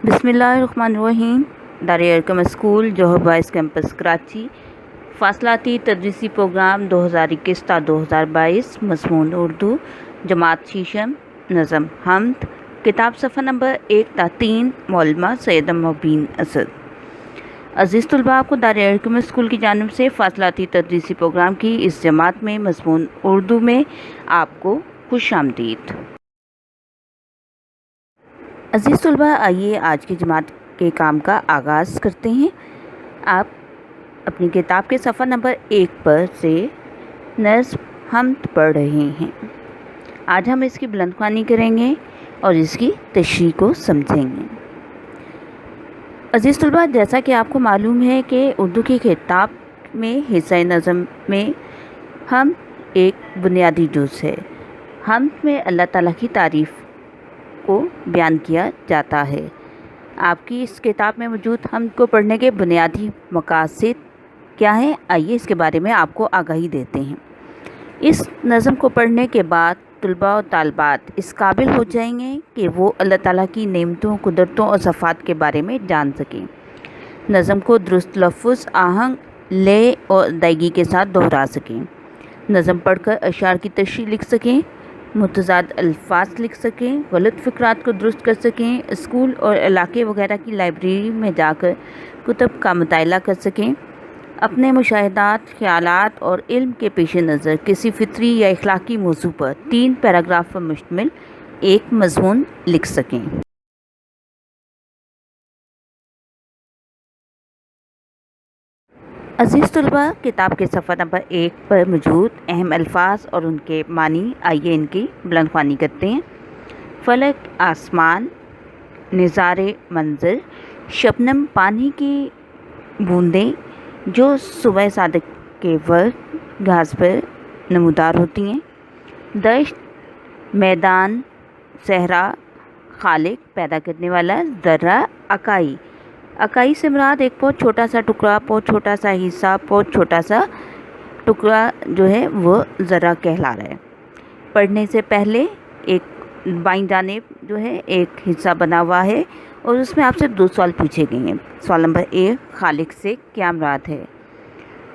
بسم اللہ الرحمن الرحیم۔ دار ارقم اسکول جوہر بوائز کیمپس کراچی، فاصلاتی تدریسی پروگرام 2021 تا 2022، مضمون اردو، جماعت شیشم، نظم حمد، کتاب صفحہ نمبر 1 تا 3، مولمہ سیدہ مبین اسد۔ عزیز طلباء، آپ کو دار ارقم اسکول کی جانب سے فاصلاتی تدریسی پروگرام کی اس جماعت میں مضمون اردو میں آپ کو خوش آمدید۔ عزیز طلباء، آئیے آج کی جماعت کے کام کا آغاز کرتے ہیں۔ آپ اپنی کتاب کے صفحہ نمبر 1 پر سے نظم حمد پڑھ رہے ہیں۔ آج ہم اس کی بلند خوانی کریں گے اور اس کی تشریح کو سمجھیں گے۔ عزیز طلباء، جیسا کہ آپ کو معلوم ہے کہ اردو کی کتاب میں حصہ نظم میں حمد ایک بنیادی جز ہے۔ حمد میں اللہ تعالیٰ کی تعریف کو بیان کیا جاتا ہے۔ آپ کی اس کتاب میں موجود حمد کو پڑھنے کے بنیادی مقاصد کیا ہیں؟ آئیے اس کے بارے میں آپ کو آگاہی دیتے ہیں۔ اس نظم کو پڑھنے کے بعد طلباء و طالبات اس قابل ہو جائیں گے کہ وہ اللہ تعالیٰ کی نعمتوں، قدرتوں اور صفات کے بارے میں جان سکیں۔ نظم کو درست لفظ، آہنگ، لے اور ادائیگی کے ساتھ دہرا سکیں۔ نظم پڑھ کر اشعار کی تشریح لکھ سکیں، متضاد الفاظ لکھ سکیں، غلط فقرات کو درست کر سکیں، اسکول اور علاقے وغیرہ کی لائبریری میں جا کر کتب کا مطالعہ کر سکیں، اپنے مشاہدات، خیالات اور علم کے پیش نظر کسی فطری یا اخلاقی موضوع پر 3 پیراگراف پر مشتمل ایک مضمون لکھ سکیں۔ عزیز طلباء، کتاب کے صفحہ نمبر 1 پر موجود اہم الفاظ اور ان کے معنی، آئیے ان کی بلند خوانی کرتے ہیں۔ فلک، آسمان، نظارے منظر، شبنم پانی کی بوندیں جو صبح صادق کے وقت گھاس پر نمودار ہوتی ہیں، دشت، میدان، صحرا، خالق پیدا کرنے والا، ذرہ، اکائی۔ اکائی سے مراد ایک بہت چھوٹا سا ٹکڑا، بہت چھوٹا سا حصہ، بہت چھوٹا سا ٹکڑا جو ہے وہ ذرہ کہلا رہا ہے۔ پڑھنے سے پہلے ایک بائیں جانب جو ہے ایک حصہ بنا ہوا ہے اور اس میں آپ سے 2 سوال پوچھے گئے ہیں۔ سوال نمبر 1، خالق سے کیا مراد ہے؟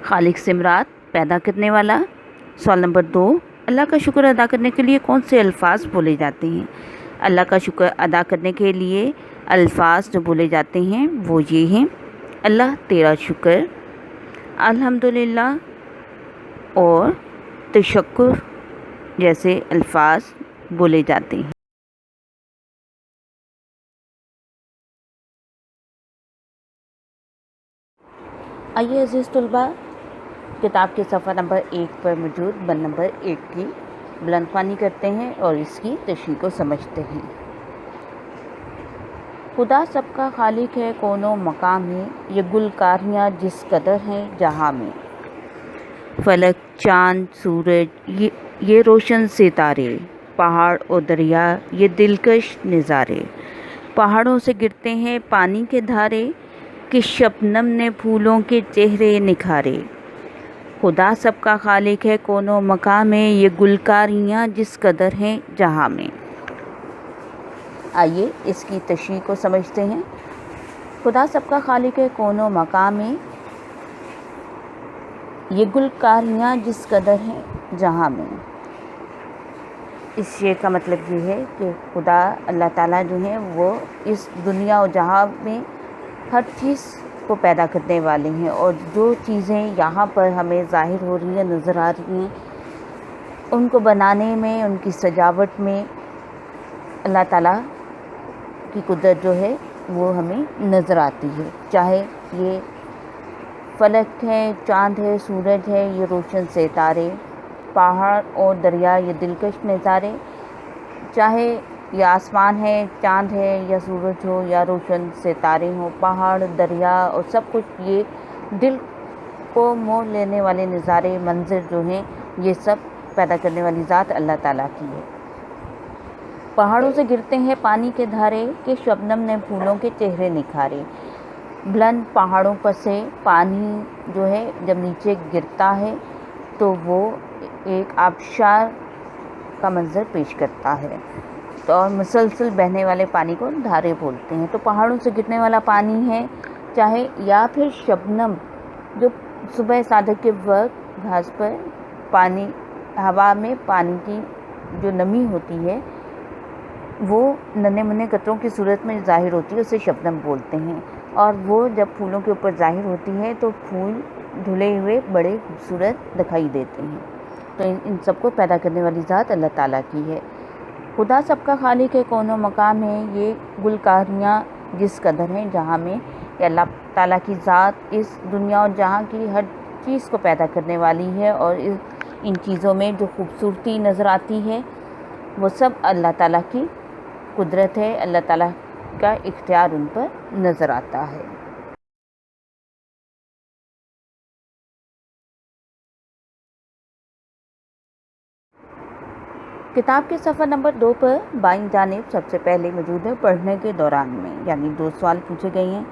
خالق سے مراد پیدا کرنے والا۔ سوال نمبر 2، اللہ کا شکر ادا کرنے کے لیے کون سے الفاظ بولے جاتے ہیں؟ اللہ کا شکر ادا کرنے کے لیے الفاظ جو بولے جاتے ہیں وہ یہ ہیں: اللہ تیرا شکر، الحمدللہ اور تشکر جیسے الفاظ بولے جاتے ہیں۔ آئیے عزیز طلباء، کتاب کے صفحہ نمبر 1 پر موجود بند نمبر 1 کی بلند خوانی کرتے ہیں اور اس کی تشریح کو سمجھتے ہیں۔ خدا سب کا خالق ہے، کون و مقام ہے، یہ گلکاریاں جس قدر ہیں جہاں میں۔ فلک، چاند، سورج، یہ روشن ستارے، پہاڑ اور دریا، یہ دلکش نظارے۔ پہاڑوں سے گرتے ہیں پانی کے دھارے، کہ شبنم نے پھولوں کے چہرے نکھارے۔ خدا سب کا خالق ہے، کون و مقام ہے، یہ گلکاریاں جس قدر ہیں جہاں میں۔ آئیے اس کی تشریح کو سمجھتے ہیں۔ خدا سب کا خالق ہے، کون و مقام ہے، یہ گلکاریاں جس قدر ہیں جہاں میں۔ اس شعر کا مطلب یہ ہے کہ خدا اللہ تعالیٰ جو ہیں وہ اس دنیا و جہاں میں ہر چیز کو پیدا کرنے والے ہیں، اور جو چیزیں یہاں پر ہمیں ظاہر ہو رہی ہیں، نظر آ رہی ہیں، ان کو بنانے میں، ان کی سجاوٹ میں اللہ تعالیٰ کی قدرت جو ہے وہ ہمیں نظر آتی ہے۔ چاہے یہ فلک ہے، چاند ہے، سورج ہے، یہ روشن ستارے، پہاڑ اور دریا، یہ دلکش نظارے، چاہے یہ آسمان ہے، چاند ہے، یا سورج ہو، یا روشن ستارے ہوں، پہاڑ، دریا اور سب کچھ یہ دل کو موہ لینے والے نظارے، منظر جو ہیں، یہ سب پیدا کرنے والی ذات اللہ تعالیٰ کی ہے۔ پہاڑوں سے گرتے ہیں پانی کے دھارے، کہ شبنم نے پھولوں کے چہرے نکھارے۔ بلند پہاڑوں پر سے پانی جو ہے جب نیچے گرتا ہے تو وہ ایک آبشار کا منظر پیش کرتا ہے۔ اور مسلسل بہنے والے پانی کو دھارے بولتے ہیں۔ تو پہاڑوں سے گرنے والا پانی ہے، چاہے یا پھر شبنم جو صبح صادق کے وقت گھاس پر پانی، ہوا میں پانی کی جو نمی ہوتی ہے وہ ننھے منھے قطروں کی صورت میں ظاہر ہوتی ہے، اسے شبنم بولتے ہیں۔ اور وہ جب پھولوں کے اوپر ظاہر ہوتی ہے تو پھول دھلے ہوئے بڑے خوبصورت دکھائی دیتے ہیں۔ تو ان سب کو پیدا کرنے والی ذات اللہ تعالیٰ کی ہے۔ خدا سب کا خالق ہے، کون و مقام ہے، یہ گلکاریاں جس قدر ہیں جہاں میں، کہ اللہ تعالیٰ کی ذات اس دنیا اور جہاں کی ہر چیز کو پیدا کرنے والی ہے، اور ان چیزوں میں جو خوبصورتی نظر آتی ہے وہ سب اللہ تعالیٰ کی قدرت ہے، اللہ تعالیٰ کا اختیار ان پر نظر آتا ہے۔ کتاب کے صفحہ نمبر 2 پر بائیں جانب سب سے پہلے موجود ہے پڑھنے کے دوران میں، یعنی 2 سوال پوچھے گئے ہیں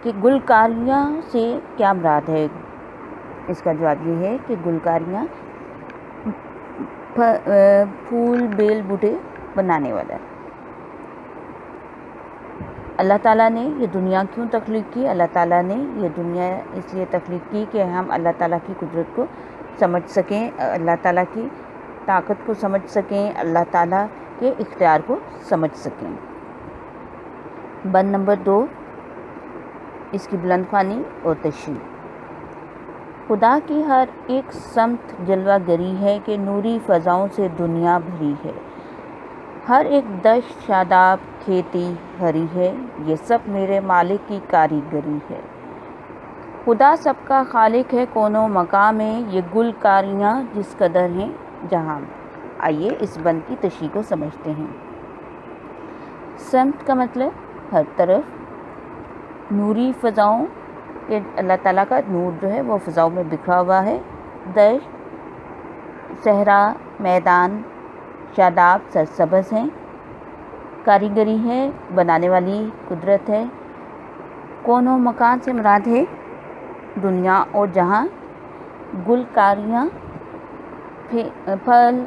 کہ گلکاریاں سے کیا مراد ہے۔ اس کا جواب یہ ہے کہ گلکاریاں پھول بیل بوٹے بنانے والا ہے۔ اللہ تعالیٰ نے یہ دنیا کیوں تخلیق کی؟ اللہ تعالیٰ نے یہ دنیا اس لیے تخلیق کی کہ ہم اللہ تعالیٰ کی قدرت کو سمجھ سکیں، اللہ تعالیٰ کی طاقت کو سمجھ سکیں، اللہ تعالیٰ کے اختیار کو سمجھ سکیں۔ بند نمبر 2، اس کی بلند خوانی اور تشریح۔ خدا کی ہر ایک سمت جلوہ گری ہے کہ نوری فضاؤں سے دنیا بھری ہے، ہر ایک دشت شاداب کھیتی ہری ہے، یہ سب میرے مالک کی کاریگری ہے۔ خدا سب کا خالق ہے، کون و مقام ہے، یہ گل کاریاں جس قدر ہیں جہاں۔ آئیے اس بند کی تشریح کو سمجھتے ہیں۔ سمت کا مطلب ہر طرف، نوری فضاؤں کہ اللہ تعالیٰ کا نور جو ہے وہ فضاؤں میں بکھرا ہوا ہے، دشت صحرا میدان شاداب سرسبز ہیں، کاریگری ہے بنانے والی قدرت ہے، کون و مکان سے مراد ہے دنیا اور جہاں، گلکاریاں پھل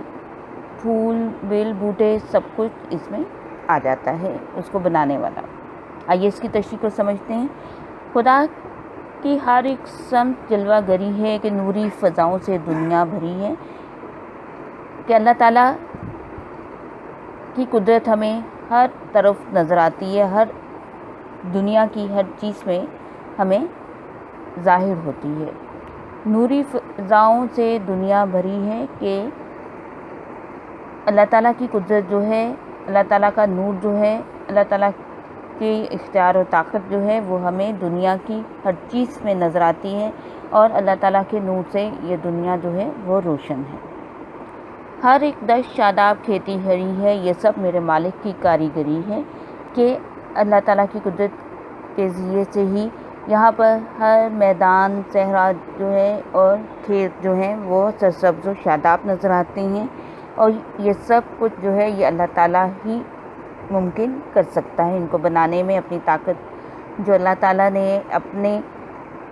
پھول بیل بوٹے سب کچھ اس میں آ جاتا ہے، اس کو بنانے والا۔ آئیے اس کی تشریح کو سمجھتے ہیں۔ خدا کی ہر ایک سمت جلوہ گری ہے کہ نوری فضاؤں سے دنیا بھری ہے، کہ اللہ تعالیٰ کی قدرت ہمیں ہر طرف نظر آتی ہے، ہر دنیا کی ہر چیز میں ہمیں ظاہر ہوتی ہے۔ نوری فضاؤں سے دنیا بھری ہے کہ اللہ تعالیٰ کی قدرت جو ہے، اللہ تعالیٰ کا نور جو ہے، اللہ تعالیٰ کی اختیار و طاقت جو ہے وہ ہمیں دنیا کی ہر چیز میں نظر آتی ہے، اور اللہ تعالیٰ کے نور سے یہ دنیا جو ہے وہ روشن ہے۔ ہر ایک دشت شاداب کھیتی ہری ہے، یہ سب میرے مالک کی کاریگری ہے، کہ اللہ تعالیٰ کی قدرت کے ذریعے سے ہی یہاں پر ہر میدان صحرا جو ہے اور کھیت جو ہیں وہ سرسبز و شاداب نظر آتے ہیں، اور یہ سب کچھ جو ہے یہ اللہ تعالیٰ ہی ممکن کر سکتا ہے۔ ان کو بنانے میں اپنی طاقت جو اللہ تعالیٰ نے اپنے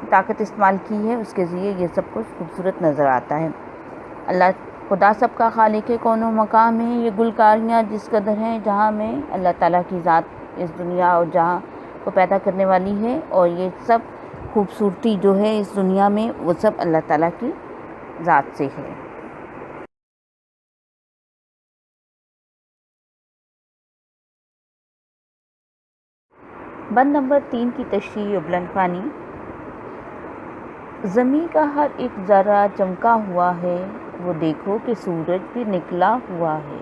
طاقت استعمال کی ہے اس کے ذریعے یہ سب کچھ خوبصورت نظر آتا ہے۔ اللہ خدا سب کا خالق ہے، کون و مقام ہے، یہ گلکاریاں جس قدر ہیں جہاں میں، اللہ تعالیٰ کی ذات اس دنیا اور جہاں کو پیدا کرنے والی ہے، اور یہ سب خوبصورتی جو ہے اس دنیا میں وہ سب اللہ تعالیٰ کی ذات سے ہے۔ بند نمبر 3 کی تشریح و بلند خوانی۔ زمین کا ہر ایک ذرہ چمکا ہوا ہے، وہ دیکھو کہ سورج بھی نکلا ہوا ہے،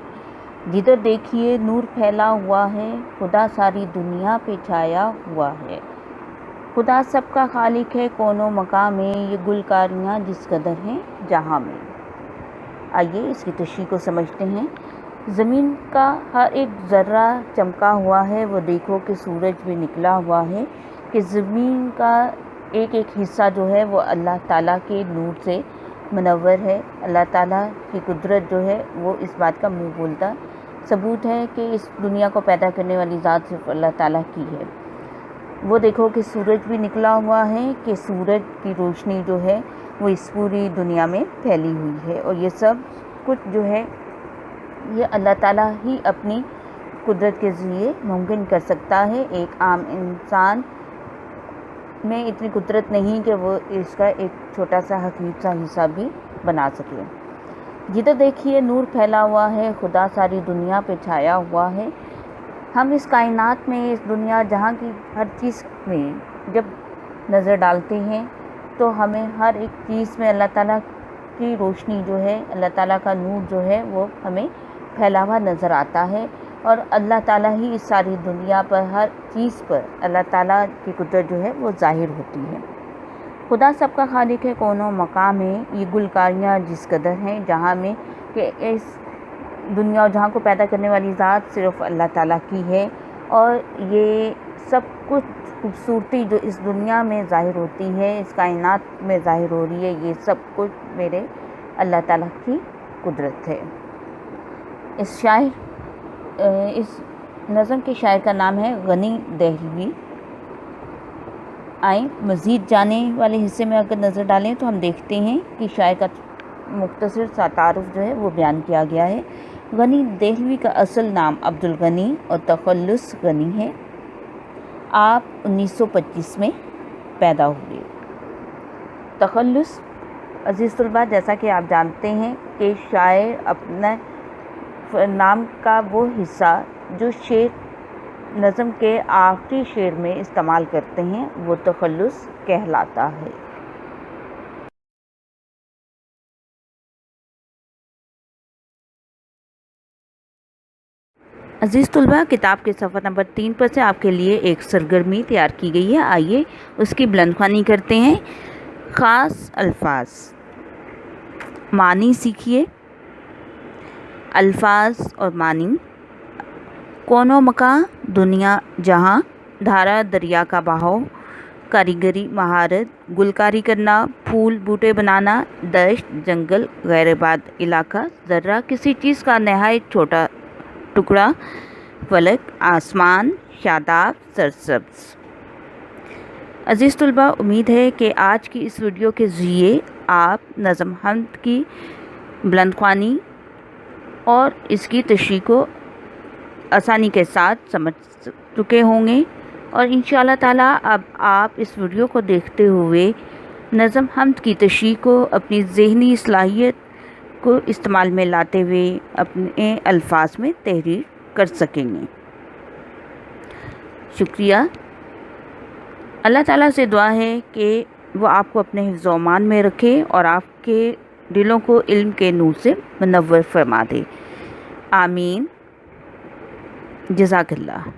جدھر دیکھیے نور پھیلا ہوا ہے، خدا ساری دنیا پہ چھایا ہوا ہے۔ خدا سب کا خالق ہے، کون و مقام ہے، یہ گلکاریاں جس قدر ہیں جہاں میں۔ آئیے اس کی تشریح کو سمجھتے ہیں۔ زمین کا ہر ایک ذرہ چمکا ہوا ہے، وہ دیکھو کہ سورج بھی نکلا ہوا ہے، کہ زمین کا ایک ایک حصہ جو ہے وہ اللہ تعالیٰ کے نور سے منور ہے۔ اللہ تعالیٰ کی قدرت جو ہے وہ اس بات کا منہ بولتا ثبوت ہے کہ اس دنیا کو پیدا کرنے والی ذات صرف اللہ تعالیٰ کی ہے۔ وہ دیکھو کہ سورج بھی نکلا ہوا ہے، کہ سورج کی روشنی جو ہے وہ اس پوری دنیا میں پھیلی ہوئی ہے، اور یہ سب کچھ جو ہے یہ اللہ تعالیٰ ہی اپنی قدرت کے ذریعے ممکن کر سکتا ہے۔ ایک عام انسان میں اتنی قدرت نہیں کہ وہ اس کا ایک چھوٹا سا حقیق سا حصہ بھی بنا سکے۔ جدھر دیکھیے نور پھیلا ہوا ہے، خدا ساری دنیا پہ چھایا ہوا ہے۔ ہم اس کائنات میں، اس دنیا جہاں کی ہر چیز میں جب نظر ڈالتے ہیں تو ہمیں ہر ایک چیز میں اللہ تعالیٰ کی روشنی جو ہے، اللہ تعالیٰ کا نور جو ہے وہ ہمیں پھیلا ہوا نظر آتا ہے، اور اللہ تعالیٰ ہی اس ساری دنیا پر ہر چیز پر اللہ تعالیٰ کی قدرت جو ہے وہ ظاہر ہوتی ہے۔ خدا سب کا خالق ہے، کون و مقام ہے، یہ گلکاریاں جس قدر ہیں جہاں میں کہ اس دنیا اور جہاں کو پیدا کرنے والی ذات صرف اللہ تعالیٰ کی ہے، اور یہ سب کچھ خوبصورتی جو اس دنیا میں ظاہر ہوتی ہے، اس کائنات میں ظاہر ہو رہی ہے، یہ سب کچھ میرے اللہ تعالیٰ کی قدرت ہے۔ اس نظم کے شاعر کا نام ہے غنی دہلوی۔ آئیں مزید جانے والے حصے میں اگر نظر ڈالیں تو ہم دیکھتے ہیں کہ شاعر کا مختصر سا تعارف جو ہے وہ بیان کیا گیا ہے۔ غنی دہلوی کا اصل نام عبدالغنی اور تخلص غنی ہے۔ آپ 1925 میں پیدا ہوئے۔ تخلص عزیز طلباء، جیسا کہ آپ جانتے ہیں کہ شاعر اپنے نام کا وہ حصہ جو شعر نظم کے آخری شعر میں استعمال کرتے ہیں وہ تخلص کہلاتا ہے۔ عزیز طلباء، کتاب کے صفحہ نمبر 3 پر سے آپ کے لیے ایک سرگرمی تیار کی گئی ہے، آئیے اس کی بلند خوانی کرتے ہیں۔ خاص الفاظ معنی سیکھیے۔ الفاظ اور معنی: کون و مکان، دنیا جہاں، دھارا دریا کا بہاؤ، کاریگری مہارت، گلکاری کرنا، پھول بوٹے بنانا، دشت جنگل غیر آباد علاقہ، ذرہ کسی چیز کا نہایت چھوٹا ٹکڑا، فلک آسمان، شاداب سرسبز۔ عزیز طلباء، امید ہے کہ آج کی اس ویڈیو کے ذریعے آپ نظم حمد کی بلند خوانی اور اس کی تشریح کو آسانی کے ساتھ سمجھ چکے ہوں گے، اور انشاءاللہ تعالیٰ اب آپ اس ویڈیو کو دیکھتے ہوئے نظم حمد کی تشریح کو اپنی ذہنی صلاحیت کو استعمال میں لاتے ہوئے اپنے الفاظ میں تحریر کر سکیں گے۔ شکریہ۔ اللہ تعالیٰ سے دعا ہے کہ وہ آپ کو اپنے حفظ و امان میں رکھے اور آپ کے دلوں کو علم کے نور سے منور فرما دے۔ آمین۔ جزاک اللہ۔